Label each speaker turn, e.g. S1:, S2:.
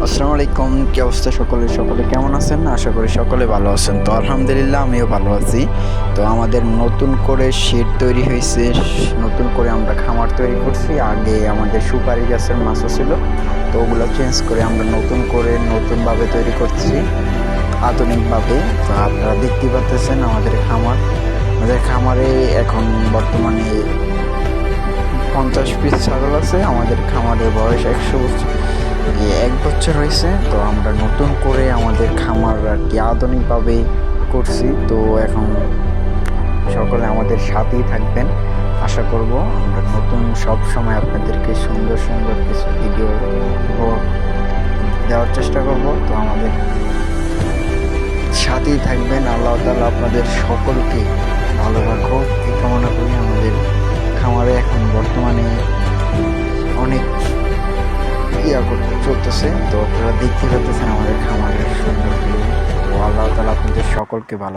S1: আসসালামু আলাইকুম, কি অবস্থা সকলে কেমন আছেন? আশা করি সকলে ভালো আছেন। তো আলহামদুলিল্লাহ আমিও ভালো আছি। তো আমাদের নতুন করে শেড তৈরি হয়েছে, নতুন করে আমরা খামার তৈরি করছি। আগে আমাদের সুপারি গাছের মাছও ছিল, তো ওগুলো চেঞ্জ করে আমরা নতুনভাবে তৈরি করছি, আধুনিকভাবে। তো আপনারা দেখতে পাচ্ছেন আমাদের খামারে এখন বর্তমানে 50 পিস ছাগল আছে। আমাদের খামারের বয়স 1 বছর হয়েছে। তো আমরা নতুন করে আমাদের খামার আর কি আধুনিকভাবে করছি। তো এখন সকলে আমাদের সাথেই থাকবেন, আশা করব। আমরা নতুন সব সময় আপনাদেরকে সুন্দর সুন্দর কিছু ভিডিও দেওয়ার চেষ্টা করব। তো আমাদের সাথেই থাকবেন। আল্লাহ তাআলা আপনাদের সকলকে ভালো রাখুক এই কামনা করি। আমাদের খামারে এখন বর্তমানে অনেক চলতেছে। তো আপনারা দেখতে পাচ্ছেন আমাদের খামারের সুন্দর ভিউ। তো আল্লাহ তাআলা আপনাদের সকলকে ভালো